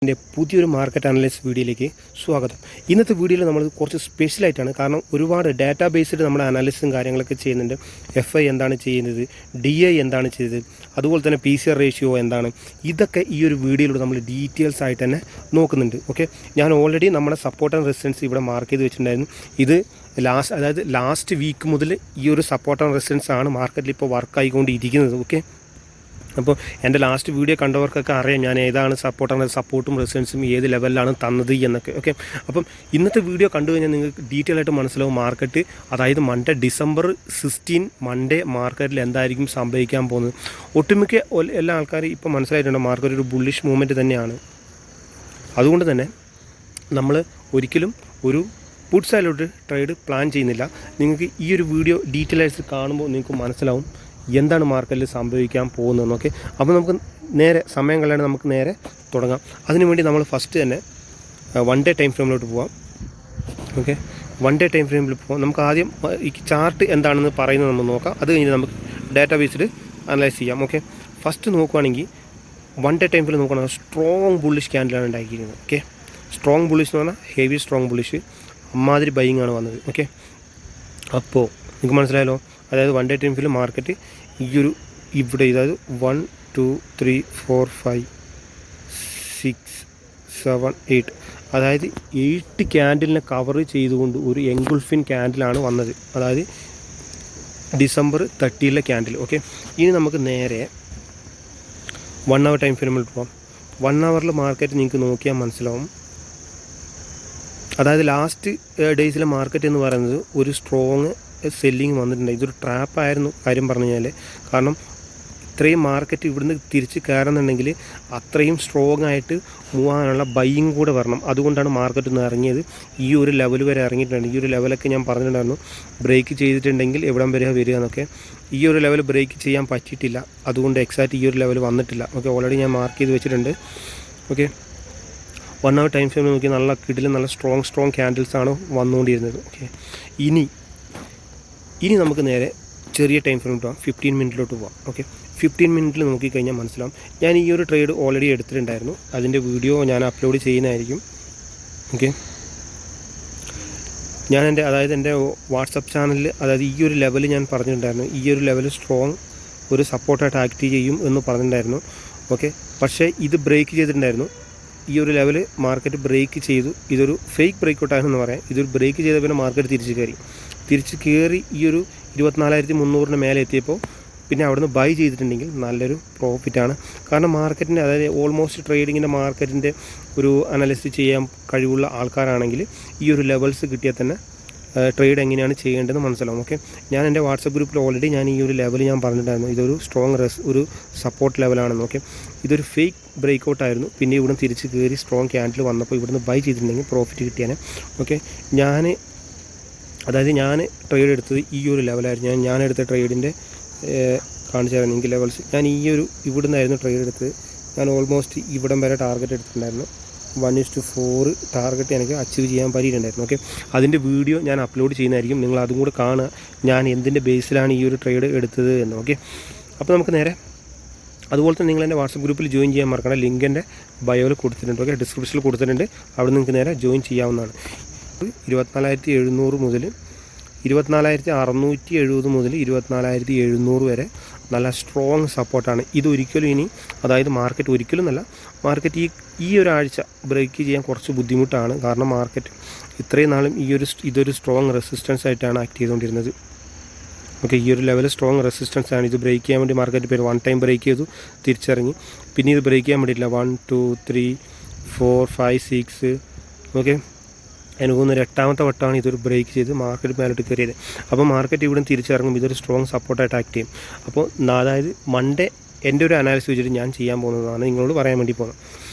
എൻ്റെ പുതിയൊരു market analysis വീഡിയോയിലേക്ക് സ്വാഗതം. ഇന്നത്തെ വീഡിയോയിൽ നമ്മൾ കുറച്ച് സ്പെഷ്യലായിട്ടാണ്, കാരണം ഒരുപാട് ഡാറ്റാ ബേസ്ഡ് നമ്മുടെ അനാലിസിസും കാര്യങ്ങളൊക്കെ ചെയ്യുന്നുണ്ട്. FI എന്താണ് ചെയ്യുന്നത്, DI എന്താണ് ചെയ്തത്, അതുപോലെ തന്നെ PCR റേഷ്യോ എന്താണ്, ഇതൊക്കെ ഈ ഒരു വീഡിയോയിലൂടെ നമ്മൾ ഡീറ്റെയിൽസ് ആയിട്ട് തന്നെ നോക്കുന്നുണ്ട്. ഓക്കെ, ഞാൻ ഓൾറെഡി നമ്മുടെ സപ്പോർട്ട് ആൻഡ് റെസിസ്റ്റൻസ് ഇവിടെ മാർക്ക് ചെയ്ത് വെച്ചിട്ടുണ്ടായിരുന്നു. ഇത് ലാസ്റ്റ് വീക്ക് മുതൽ ഈ ഒരു സപ്പോർട്ട് ആൻഡ് റെസിസ്റ്റൻസ് ആണ് മാർക്കറ്റിൽ ഇപ്പോൾ വർക്ക് ആയിക്കൊണ്ടിരിക്കുന്നത്. ഓക്കെ, അപ്പോൾ എൻ്റെ ലാസ്റ്റ് വീഡിയോ കണ്ടവർക്കൊക്കെ അറിയാം ഞാൻ ഏതാണ് സപ്പോർട്ടും റെസിസ്റ്റൻസും ഏത് ലെവലിലാണ് തന്നത് എന്നൊക്കെ. ഓക്കെ, അപ്പം ഇന്നത്തെ വീഡിയോ കണ്ടു കഴിഞ്ഞാൽ നിങ്ങൾക്ക് ഡീറ്റെയിൽ ആയിട്ട് മനസ്സിലാവും മാർക്കറ്റ്, അതായത് December 16 മൺഡേ മാർക്കറ്റിൽ എന്തായിരിക്കും സംഭവിക്കാൻ പോകുന്നത്. ഒട്ടുമിക്ക എല്ലാ ആൾക്കാരും ഇപ്പോൾ മനസ്സിലായിട്ടുണ്ട് മാർക്കറ്റ് ഒരു ബുള്ളിഷ് മൂവ്മെൻറ്റ് തന്നെയാണ്. അതുകൊണ്ട് തന്നെ നമ്മൾ ഒരിക്കലും ഒരു പുട്ട് സൈഡിലോട്ട് ട്രേഡ് പ്ലാൻ ചെയ്യുന്നില്ല. നിങ്ങൾക്ക് ഈ ഒരു വീഡിയോ ഡീറ്റെയിൽ ആയിട്ട് കാണുമ്പോൾ നിങ്ങൾക്ക് മനസ്സിലാവും എന്താണ് മാർക്കറ്റിൽ സംഭവിക്കാൻ പോകുന്നതെന്നൊക്കെ. അപ്പോൾ നമുക്ക് നേരെ സമയം കളയാണ്ട് നമുക്ക് നേരെ തുടങ്ങാം. അതിനുവേണ്ടി നമ്മൾ ഫസ്റ്റ് തന്നെ 1 ഡേ ടൈം ഫ്രെയിമിലോട്ട് പോവാം. ഓക്കെ, 1 ഡേ ടൈം ഫ്രെയിമിൽ പോകാം. നമുക്ക് ആദ്യം ഈ ചാർട്ട് എന്താണെന്ന് പറയുന്നത് നമ്മൾ നോക്കാം. അത് കഴിഞ്ഞ് നമുക്ക് ഡാറ്റാ ബേസ്ഡ് അനലൈസ് ചെയ്യാം. ഓക്കെ, ഫസ്റ്റ് നോക്കുകയാണെങ്കിൽ 1 ഡേ ടൈം ഫ്രെയിം നോക്കുകയാണെങ്കിൽ സ്ട്രോങ് ബുള്ളിഷ് ക്യാൻഡിലാണ് ഉണ്ടാക്കിയിരിക്കുന്നത്. ഓക്കെ, സ്ട്രോങ് ബുള്ളിഷ് എന്ന് പറഞ്ഞാൽ ഹെവി സ്ട്രോങ് ബുള്ളിഷ്, അമ്മാതിരി ബൈയിങ് ആണ് വന്നത്. ഓക്കെ, അപ്പോൾ നിങ്ങൾക്ക് മനസ്സിലായല്ലോ, അതായത് 1 ഡേ ടൈം ഫ്രെയിം മാർക്കറ്റ് ഈ ഒരു ഇവിടെ, അതായത് 1 2 3 4 5 6 7 8, അതായത് 8 ക്യാൻഡിലിനെ കവർ ചെയ്തുകൊണ്ട് ഒരു എൻഗുൾഫിൻ ക്യാൻഡിലാണ് വന്നത്, അതായത് December 30 ക്യാൻഡിൽ. ഓക്കെ, ഇനി നമുക്ക് നേരെ 1 അവർ ടൈം ഫ്രെയിമിൽ പോകാം. 1 അവറിൽ മാർക്കറ്റ് നിങ്ങൾക്ക് നോക്കിയാൽ മനസ്സിലാവും, അതായത് ലാസ്റ്റ് ഡേയ്സിലെ മാർക്കറ്റ് എന്ന് പറയുന്നത് ഒരു സ്ട്രോങ് സെല്ലിങ് വന്നിട്ടുണ്ട്. ഇതൊരു ട്രാപ്പായിരുന്നു കാര്യം പറഞ്ഞു കഴിഞ്ഞാൽ, കാരണം ഇത്രയും മാർക്കറ്റ് ഇവിടുന്ന് തിരിച്ച് കയറുന്നുണ്ടെങ്കിൽ അത്രയും സ്ട്രോങ് ആയിട്ട് മൂവ് ആകാനുള്ള ബൈയിങ് കൂടെ വരണം. അതുകൊണ്ടാണ് മാർക്കറ്റ് ഒന്ന് ഇറങ്ങിയത്. ഈ ഒരു ലെവൽ വരെ ഇറങ്ങിയിട്ടുണ്ട്. ഈ ഒരു ലെവലൊക്കെ ഞാൻ പറഞ്ഞിട്ടുണ്ടായിരുന്നു ബ്രേക്ക് ചെയ്തിട്ടുണ്ടെങ്കിൽ എവിടം വരെ വരിക എന്നൊക്കെ. ഈ ഒരു ലെവൽ ബ്രേക്ക് ചെയ്യാൻ പറ്റിയിട്ടില്ല, അതുകൊണ്ട് എക്സാക്റ്റ് ഈ ഒരു ലെവൽ വന്നിട്ടില്ല. ഓക്കെ, ഓൾറെഡി ഞാൻ മാർക്ക് ചെയ്ത് വെച്ചിട്ടുണ്ട്. ഓക്കെ, 1 അവർ ടൈം ഫ്രെയിമിൽ നോക്കി നല്ല കിടിലും നല്ല സ്ട്രോങ് ക്യാൻഡിൽസാണ് വന്നുകൊണ്ടിരുന്നത്. ഓക്കെ, ഇനി നമുക്ക് നേരെ ചെറിയ ടൈം ഫ്രെയിമിലോട്ട് പോകാം, 15 മിനിറ്റിലോട്ട് പോകാം. ഓക്കെ, 15 മിനിറ്റിൽ നോക്കിക്കഴിഞ്ഞാൽ മനസ്സിലാവും. ഞാൻ ഈ ഒരു ട്രേഡ് ഓൾറെഡി എടുത്തിട്ടുണ്ടായിരുന്നു, അതിൻ്റെ വീഡിയോ ഞാൻ അപ്ലോഡ് ചെയ്യുന്നതായിരിക്കും. ഓക്കെ, ഞാൻ എൻ്റെ വാട്സപ്പ് ചാനലിൽ, അതായത് ഈ ഒരു ലെവൽ ഞാൻ പറഞ്ഞിട്ടുണ്ടായിരുന്നു, ഈ ഒരു ലെവൽ സ്ട്രോങ് ഒരു സപ്പോർട്ടായിട്ട് ആക്ട് ചെയ്യും എന്ന് പറഞ്ഞിട്ടുണ്ടായിരുന്നു. ഓക്കെ, പക്ഷേ ഇത് ബ്രേക്ക് ചെയ്തിട്ടുണ്ടായിരുന്നു. ഈ ഒരു ലെവൽ മാർക്കറ്റ് ബ്രേക്ക് ചെയ്തു. ഇതൊരു ഫേക്ക് ബ്രേക്ക് ഔട്ടാണെന്ന് പറയാം. ഇതൊരു ബ്രേക്ക് ചെയ്ത പിന്നെ മാർക്കറ്റ് തിരിച്ച് കയറി ഈ ഒരു 24,300 മേലെ എത്തിയപ്പോൾ പിന്നെ അവിടുന്ന് ബൈ ചെയ്തിട്ടുണ്ടെങ്കിൽ നല്ലൊരു പ്രോഫിറ്റാണ്. കാരണം മാർക്കറ്റിൻ്റെ, അതായത് ഓൾമോസ്റ്റ് ട്രേഡിങ്ങിൻ്റെ മാർക്കറ്റിൻ്റെ ഒരു അനാലിസിസ് ചെയ്യാൻ കഴിവുള്ള ആൾക്കാരാണെങ്കിൽ ഈ ഒരു ലെവൽസ് കിട്ടിയാൽ തന്നെ ട്രേഡ് എങ്ങനെയാണ് ചെയ്യേണ്ടതെന്ന് മനസ്സിലാവും. ഓക്കെ, ഞാൻ എൻ്റെ വാട്സപ്പ് ഗ്രൂപ്പിൽ ഓൾറെഡി ഞാൻ ഈ ഒരു ലെവൽ ഞാൻ പറഞ്ഞിട്ടുണ്ടായിരുന്നു, ഇതൊരു സ്ട്രോങ് ഒരു സപ്പോർട്ട് ലെവലാണെന്ന്. ഓക്കെ, ഇതൊരു ഫേക്ക് ബ്രേക്ക് ഔട്ടായിരുന്നു. പിന്നെ ഇവിടുന്ന് തിരിച്ച് കയറി സ്ട്രോങ് ക്യാൻഡിൽ വന്നപ്പോൾ ഇവിടുന്ന് ബൈ ചെയ്തിട്ടുണ്ടെങ്കിൽ പ്രോഫിറ്റ് കിട്ടിയാൽ. ഓക്കെ, ഞാൻ ട്രേഡ് എടുത്തത് ഈ ഒരു ലെവലായിരുന്നു. ഞാൻ എടുത്ത ട്രേഡിൻ്റെ കാണിച്ചു തരാം നിങ്ങൾക്ക് ലെവൽസ്. ഞാൻ ഈ ഒരു ഇവിടുന്നായിരുന്നു ട്രേഡ് എടുത്തത്. ഞാൻ ഓൾമോസ്റ്റ് ഇവിടം വരെ ടാർഗറ്റ് എടുത്തിട്ടുണ്ടായിരുന്നു. 1:4 ടാർഗറ്റ് എനിക്ക് അച്ചീവ് ചെയ്യാൻ പറ്റിയിട്ടുണ്ടായിരുന്നു. ഓക്കെ, അതിൻ്റെ വീഡിയോ ഞാൻ അപ്ലോഡ് ചെയ്യുന്നതായിരിക്കും. നിങ്ങൾ അതും കൂടെ കാണുക, ഞാൻ എന്തിൻ്റെ ബേസിലാണ് ഈ ഒരു ട്രേഡ് എടുത്തത് എന്ന്. ഓക്കെ, അപ്പോൾ നമുക്ക് നേരെ, അതുപോലെ തന്നെ നിങ്ങൾ എൻ്റെ വാട്സപ്പ് ഗ്രൂപ്പിൽ ജോയിൻ ചെയ്യാൻ മറക്കണം. ലിങ്ക് എൻ്റെ ബയോയിൽ കൊടുത്തിട്ടുണ്ട്. ഓക്കെ, ഡിസ്ക്രിപ്ഷനിൽ കൊടുത്തിട്ടുണ്ട്. അവിടെ നിങ്ങൾക്ക് നേരെ ജോയിൻ ചെയ്യാവുന്നതാണ്. 24,700 മുതൽ 24,670 മുതൽ 24,700 വരെ നല്ല സ്ട്രോങ് സപ്പോർട്ടാണ്. ഇതൊരിക്കലും ഇനി, അതായത് മാർക്കറ്റ് ഒരിക്കലും നല്ല മാർക്കറ്റ് ഈ ഒരാഴ്ച ബ്രേക്ക് ചെയ്യാൻ കുറച്ച് ബുദ്ധിമുട്ടാണ്. കാരണം മാർക്കറ്റ് ഇത്രയും നാളും ഇതൊരു സ്ട്രോങ് റെസിസ്റ്റൻസ് ആയിട്ടാണ് ആക്ട് ചെയ്തുകൊണ്ടിരുന്നത്. ഓക്കെ, ഈ ഒരു ലെവൽ സ്ട്രോങ് റെസിസ്റ്റൻസ് ആണ്. ഇത് ബ്രേക്ക് ചെയ്യാൻ വേണ്ടി മാർക്കറ്റ് പേര് 1 ടൈം ബ്രേക്ക് ചെയ്തു, തിരിച്ചിറങ്ങി. പിന്നെ ഇത് ബ്രേക്ക് ചെയ്യാൻ വേണ്ടിയിട്ടില്ല. 1 2 3 4 5 6. ഓക്കെ, എനിക്ക് തോന്നുന്നു 8ാമത്തെ വട്ടമാണ് ഇതൊരു ബ്രേക്ക് ചെയ്ത് മാർക്കറ്റ് മേലോട്ട് കയറിയത്. അപ്പോൾ മാർക്കറ്റ് ഇവിടെ തിരിച്ചിറങ്ങും, ഇതൊരു സ്ട്രോങ് സപ്പോർട്ടായിട്ട് ആക്ട് ചെയ്യും. അപ്പോൾ അതായത് മൺഡേ എൻ്റെ ഒരു അനാലിസിസ് വെച്ചിട്ട് ഞാൻ ചെയ്യാൻ പോകുന്നതാണ് നിങ്ങളോട് പറയാൻ വേണ്ടി പോകുന്നത്.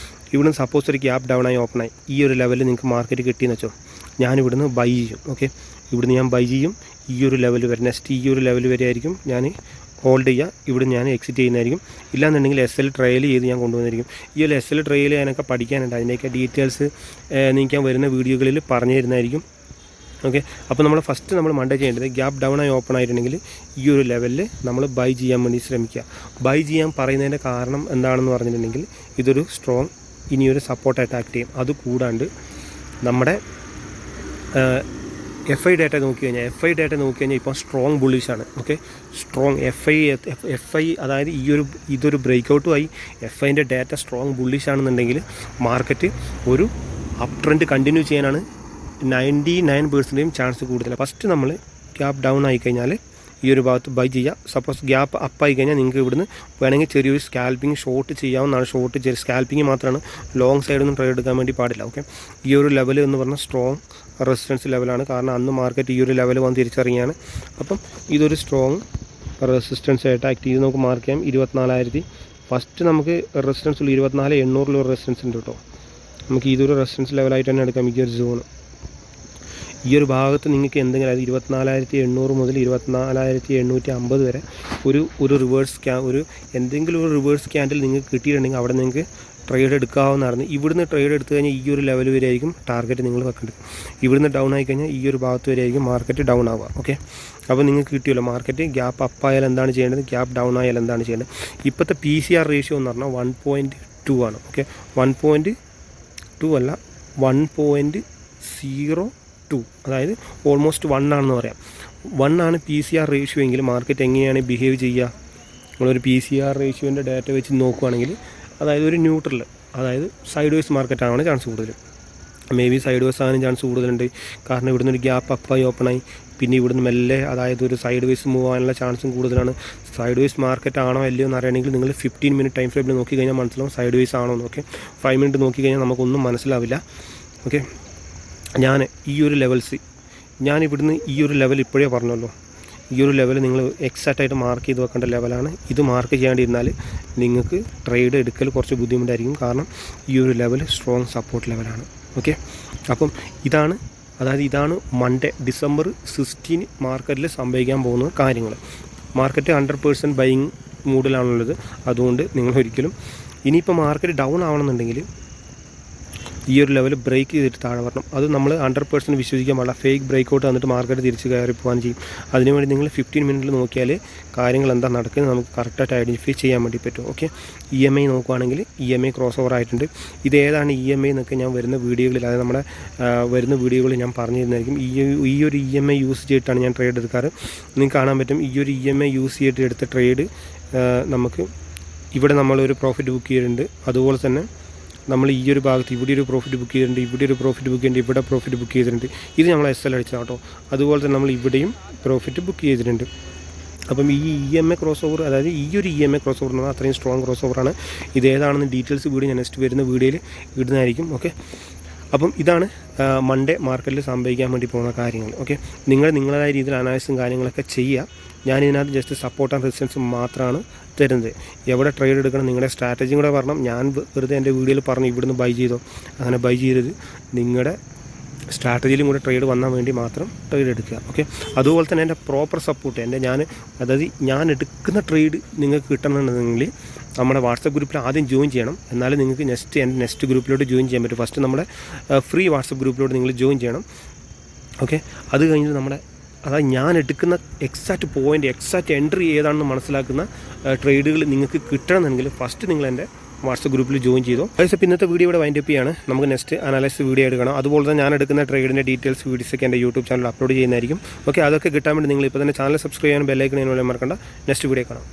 ഇവിടുന്ന് സപ്പോസ് ഒരു ഗ്യാപ്പ് ഡൗൺ ആയി ഓപ്പൺ ആയി ഈ ഒരു ലെവലിൽ നിങ്ങൾക്ക് മാർക്കറ്റ് കിട്ടിയെന്ന് വെച്ചോ, ഞാൻ ഇവിടുന്ന് ബൈ ചെയ്യും. ഓക്കെ, ഇവിടുന്ന് ഞാൻ ബൈ ചെയ്യും. ഈ ഒരു ലെവൽ വരെ, നെക്സ്റ്റ് ഈ ഒരു ലെവൽ വരെ ആയിരിക്കും ഞാൻ ഹോൾഡ് ചെയ്യുക. ഇവിടെ ഞാൻ എക്സിറ്റ് ചെയ്യുന്നതായിരിക്കും. ഇല്ലാന്നുണ്ടെങ്കിൽ SL ട്രയൽ ചെയ്ത് ഞാൻ കൊണ്ടുവന്നിരിക്കും. ഈ ഒരു SL ട്രയൽ ചെയ്യാനൊക്കെ പഠിക്കാനുണ്ട്. അതിൻ്റെയൊക്കെ ഡീറ്റെയിൽസ് നിങ്ങൾക്ക് വരുന്ന വീഡിയോകളിൽ പറഞ്ഞു തരുന്നതായിരിക്കും. ഓക്കെ, അപ്പോൾ നമ്മൾ മൺഡേ ചെയ്യേണ്ടത് ഗ്യാപ്പ് ഡൗൺ ആയി ഓപ്പൺ ആയിട്ടുണ്ടെങ്കിൽ ഈ ഒരു ലെവലിൽ നമ്മൾ ബൈ ചെയ്യാൻ വേണ്ടി ശ്രമിക്കുക. ബൈ ചെയ്യാൻ പറയുന്നതിൻ്റെ കാരണം എന്താണെന്ന് പറഞ്ഞിട്ടുണ്ടെങ്കിൽ ഇതൊരു സ്ട്രോങ് ഇനിയൊരു സപ്പോർട്ടായിട്ട് ആക്ട് ചെയ്യും. അതുകൂടാണ്ട് നമ്മുടെ FI ഡാറ്റ നോക്കി കഴിഞ്ഞാൽ ഇപ്പോൾ സ്ട്രോങ് ബുള്ളിഷാണ്. ഓക്കെ, സ്ട്രോങ് FI അതായത് ഇതൊരു ബ്രേക്കൗട്ടുമായി FIൻ്റെ ഡാറ്റ സ്ട്രോങ് ബുള്ളിഷാണെന്നുണ്ടെങ്കിൽ മാർക്കറ്റ് ഒരു അപ് ട്രെൻഡ് കണ്ടിന്യൂ ചെയ്യാനാണ് 99% ചാൻസ് കൂടുതൽ. ഫസ്റ്റ് നമ്മൾ ഗ്യാപ്പ് ഡൗൺ ആയിക്കഴിഞ്ഞാൽ ഈ ഒരു ഭാഗത്ത് ബൈ ചെയ്യുക. സപ്പോസ് ഗ്യാപ്പ് അപ്പ് ആയി കഴിഞ്ഞാൽ നിങ്ങൾക്ക് ഇവിടുന്ന് വേണമെങ്കിൽ ചെറിയൊരു സ്കാൽപ്പിംഗ് ഷോർട്ട് ചെയ്യാവുന്നതാണ്. സ്കാൽപ്പിംഗ് മാത്രമാണ്, ലോങ് സൈഡൊന്നും ട്രേഡ് എടുക്കാൻ വേണ്ടി പാടില്ല. ഓക്കെ, ഈ ഒരു ലെവൽ എന്ന് പറഞ്ഞാൽ സ്ട്രോങ് റെസിസ്റ്റൻസ് ലെവലാണ്. കാരണം അന്ന് മാർക്കറ്റ് ഈ ഒരു ലെവൽ വന്ന് തിരിച്ചറിയാണ്. അപ്പം ഇതൊരു സ്ട്രോങ് റെസിസ്റ്റൻസ് ആയിട്ട് ആക്ട് ചെയ്ത് നമുക്ക് മാർക്ക് ചെയ്യാം. 24,000 ഫസ്റ്റ് നമുക്ക് റെസിസ്റ്റൻസ് ഉള്ള 24,800 റെസിസ്റ്റൻസ് ഉണ്ട് കേട്ടോ. നമുക്ക് ഇതൊരു റെസിസ്റ്റൻസ് ലെവലായിട്ട് തന്നെ എടുക്കാം. ഈ ഒരു സോണ്, ഈ ഒരു ഭാഗത്ത് നിങ്ങൾക്ക് എന്തെങ്കിലും, അതായത് 24,800 മുതൽ 24,850 വരെ ഒരു റിവേഴ്സ് എന്തെങ്കിലും ഒരു റിവേഴ്സ് ക്യാൻഡിൽ നിങ്ങൾക്ക് കിട്ടിയിട്ടുണ്ടെങ്കിൽ അവിടെ നിങ്ങൾക്ക് ട്രേഡ് എടുക്കാവുന്നതാണ്. ഇവിടുന്ന് ട്രേഡ് എടുത്തു കഴിഞ്ഞാൽ ഈ ഒരു ലെവൽ വരെ ആയിരിക്കും ടാർഗറ്റ് നിങ്ങൾ വെക്കേണ്ടത്. ഇവിടുന്ന് ഡൗൺ ആയി കഴിഞ്ഞാൽ ഈ ഒരു ഭാഗത്ത് വരെ ആയിരിക്കും മാർക്കറ്റ് ഡൗൺ ആവുക. ഓക്കെ, അപ്പോൾ നിങ്ങൾക്ക് കിട്ടിയല്ലോ മാർക്കറ്റ് ഗ്യാപ്പ് അപ്പ് ആയാൽ എന്താണ് ചെയ്യേണ്ടത്, ഗ്യാപ്പ് ഡൗൺ ആയാൽ എന്താണ് ചെയ്യേണ്ടത്. ഇപ്പോഴത്തെ PCR റേഷ്യോ എന്ന് പറഞ്ഞാൽ 1.2 ആണ്. ഓക്കെ, 1.2 അല്ല 1.02, അതായത് ഓൾമോസ്റ്റ് 1 ആണെന്ന് പറയാം. 1 ആണ് PCR റേഷ്യോ എങ്കിൽ മാർക്കറ്റ് എങ്ങനെയാണ് ബിഹേവ് ചെയ്യുക? നിങ്ങളൊരു PCR റേഷ്യോൻ്റെ ഡാറ്റ വെച്ച് നോക്കുകയാണെങ്കിൽ, അതായത് ഒരു ന്യൂട്രൽ, അതായത് സൈഡ് വേസ് മാർക്കറ്റ് ആവാൻ ചാൻസ് കൂടുതൽ. മേ ബി സൈഡ് വേസ് ആകാനും ചാൻസ് കൂടുതലുണ്ട്. കാരണം ഇവിടുന്ന് ഒരു ഗ്യാപ്പ് അപ്പായി ഓപ്പണായി, പിന്നെ ഇവിടുന്ന് മെല്ലെ, അതായത് ഒരു സൈഡ് വേസ് മൂവ് ആകാനുള്ള ചാൻസും കൂടുതലാണ്. സൈഡ് വേസ് മാർക്കറ്റ് ആണോ അല്ലയോ എന്ന് അറിയണമെങ്കിൽ നിങ്ങൾ 15 മിനിറ്റ് ടൈം ഫ്രെയിമിൽ നോക്കി കഴിഞ്ഞാൽ മനസ്സിലാവും സൈഡ് വേസ് ആണോ എന്ന്. ഓക്കെ, 5 മിനിറ്റ് നോക്കി കഴിഞ്ഞാൽ നമുക്കൊന്നും മനസ്സിലാവില്ല. ഓക്കെ, ഞാൻ ഈ ഒരു ലെവൽസ്, ഞാൻ ഇവിടുന്ന് ഈ ഒരു ലെവൽ ഇപ്പോഴേ പറഞ്ഞല്ലോ, ഈ ഒരു ലെവൽ നിങ്ങൾ എക്സാക്റ്റായിട്ട് മാർക്ക് ചെയ്ത് വെക്കേണ്ട ലെവലാണ്. ഇത് മാർക്ക് ചെയ്യാണ്ടിരുന്നാൽ നിങ്ങൾക്ക് ട്രേഡ് എടുക്കൽ കുറച്ച് ബുദ്ധിമുട്ടായിരിക്കും. കാരണം ഈ ഒരു ലെവൽ സ്ട്രോങ് സപ്പോർട്ട് ലെവലാണ്. ഓക്കെ, അപ്പം ഇതാണ് മൺഡേ December 16 മാർക്കറ്റിൽ സംഭവിക്കാൻ പോകുന്ന കാര്യങ്ങൾ. മാർക്കറ്റ് 100% ബൈയിങ് മൂഡിലാണുള്ളത്. അതുകൊണ്ട് നിങ്ങൾ ഒരിക്കലും ഇനിയിപ്പോൾ മാർക്കറ്റ് ഡൗൺ ആവണമെന്നുണ്ടെങ്കിൽ ഈ ഒരു ലെവൽ ബ്രേക്ക് ചെയ്തിട്ട് താഴെ വരണം. അത് നമ്മൾ 100% വിശ്വസിക്കാൻ പാടില്ല. ഫേക്ക് ബ്രേക്കൗട്ട് വന്നിട്ട് മാർക്കറ്റ് തിരിച്ച് കയറി പോകാൻ ചെയ്യും. അതിനുവേണ്ടി നിങ്ങൾ 15 മിനിറ്റിൽ നോക്കിയാൽ കാര്യങ്ങൾ എന്താ നടക്കുന്നത് നമുക്ക് കറക്റ്റായിട്ട് ഐഡൻറ്റിഫൈ ചെയ്യാൻ വേണ്ടി പറ്റും. ഓക്കെ, EMI നോക്കുകയാണെങ്കിൽ EMI ക്രോസ് ഓവർ ആയിട്ടുണ്ട്. ഇതേതാണ് EMI എന്നൊക്കെ ഞാൻ വരുന്ന വീഡിയോകളിൽ, അതായത് നമ്മുടെ വരുന്ന വീഡിയോകളിൽ ഞാൻ പറഞ്ഞു തരുന്നതായിരിക്കും. ഈ ഒരു EMI യൂസ് ചെയ്തിട്ടാണ് ഞാൻ ട്രേഡ് എടുക്കാറ്. നിങ്ങൾക്ക് കാണാൻ പറ്റും ഈ ഒരു EMI യൂസ് ചെയ്തിട്ട് എടുത്ത ട്രേഡ് നമുക്ക് ഇവിടെ നമ്മളൊരു പ്രോഫിറ്റ് ബുക്ക് ചെയ്തിട്ടുണ്ട്. അതുപോലെ തന്നെ നമ്മൾ ഈ ഒരു ഭാഗത്ത് ഇവിടെ ഒരു പ്രോഫിറ്റ് ബുക്ക് ചെയ്തിട്ടുണ്ട്, ഇവിടെ ഒരു പ്രോഫിറ്റ് ബുക്ക് ചെയ്തിട്ടുണ്ട്, ഇവിടെ പ്രോഫിറ്റ് ബുക്ക് ചെയ്തിട്ടുണ്ട്. ഇത് നമ്മൾ SL അടിച്ചതാണ് കേട്ടോ. അതുപോലെ തന്നെ നമ്മൾ ഇവിടെയും പ്രോഫിറ്റ് ബുക്ക് ചെയ്തിട്ടുണ്ട്. അപ്പം ഈ EMI ക്രോസ് ഓവർ, അതായത് ഈ ഒരു EMI ക്രോസ് ഓവർ എന്ന് പറഞ്ഞാൽ അത്രയും സ്ട്രോങ് ക്രോസ് ഓവറാണ്. ഇതേതാണെന്ന് ഡീറ്റെയിൽസ് വീഡിയോ ഞാൻ നെക്സ്റ്റ് വരുന്ന വീഡിയോയിൽ ഇടുന്നതായിരിക്കും. ഓക്കെ, അപ്പം ഇതാണ് മൺഡേ മാർക്കറ്റിൽ സംഭവിക്കാൻ വേണ്ടി പോകുന്ന കാര്യങ്ങൾ. ഓക്കെ, നിങ്ങളുടേതായ രീതിയിൽ അനാലിസും കാര്യങ്ങളൊക്കെ ചെയ്യുക. ഞാനിതിനകത്ത് ജസ്റ്റ് സപ്പോർട്ട് ആൻഡ് റെസിസ്റ്റൻസ് മാത്രമാണ് തരുന്നത്. എവിടെ ട്രേഡ് എടുക്കണം, നിങ്ങളുടെ സ്ട്രാറ്റജിയും കൂടെ പറഞ്ഞു. ഞാൻ വെറുതെ എൻ്റെ വീഡിയോയിൽ പറഞ്ഞു ഇവിടുന്ന് ബൈ ചെയ്തോ, അങ്ങനെ ബൈ ചെയ്തത് നിങ്ങളുടെ സ്ട്രാറ്റജിയിലും കൂടെ ട്രേഡ് വന്നാൽ വേണ്ടി മാത്രം ട്രേഡ് എടുക്കുക. ഓക്കെ, അതുപോലെ തന്നെ എൻ്റെ പ്രോപ്പർ സപ്പോർട്ട്, അതായത് ഞാൻ എടുക്കുന്ന ട്രേഡ് നിങ്ങൾക്ക് കിട്ടണമെന്നുണ്ടെങ്കിൽ നമ്മുടെ വാട്സപ്പ് ഗ്രൂപ്പിൽ ആദ്യം ജോയിൻ ചെയ്യണം. എന്നാലും നിങ്ങൾക്ക് നെക്സ്റ്റ് ഗ്രൂപ്പിലോട്ട് ജോയിൻ ചെയ്യാൻ പറ്റും. ഫസ്റ്റ് നമ്മുടെ ഫ്രീ വാട്സപ്പ് ഗ്രൂപ്പിലോട്ട് നിങ്ങൾ ജോയിൻ ചെയ്യണം. ഓക്കെ, അത് കഴിഞ്ഞിട്ട് അതായത് ഞാൻ എടുക്കുന്ന എക്സാക്റ്റ് പോയിൻ്റ്, എക്സാക്റ്റ് എൻട്രി ഏതാണെന്ന് മനസ്സിലാക്കുന്ന ട്രേഡുകൾ നിങ്ങൾക്ക് കിട്ടണമെന്നുണ്ടെങ്കിൽ ഫസ്റ്റ് നിങ്ങൾ എൻ്റെ വാട്സപ്പ് ഗ്രൂപ്പിൽ ജോയിൻ ചെയ്തോ. അതേസപ്പോൾ ഇന്നത്തെ വീഡിയോ ഇവിടെ വൈൻഡപ്പ് ചെയ്യാണ്. നമുക്ക് നെക്സ്റ്റ് അനാലിസിസ് വീഡിയോ എടുക്കണം. അതുപോലെ തന്നെ ഞാൻ എടുക്കുന്ന ട്രേഡിൻ്റെ ഡീറ്റെയിൽസ് വീഡിയോസൊക്കെ എൻ്റെ യൂട്യൂബ് ചാനൽ അപ്ലോഡ് ചെയ്യുന്നതായിരിക്കും. ഓക്കെ, അതൊക്കെ കിട്ടാൻ വേണ്ടി നിങ്ങൾ ഇപ്പോൾ തന്നെ ചാനൽ സബ്സ്ക്രൈബ് ചെയ്യാനും ബെല്ലൈക്കൺ ചെയ്യാനും മറക്കണ്ട. നെക്സ്റ്റ് വീഡിയോ കാണാം.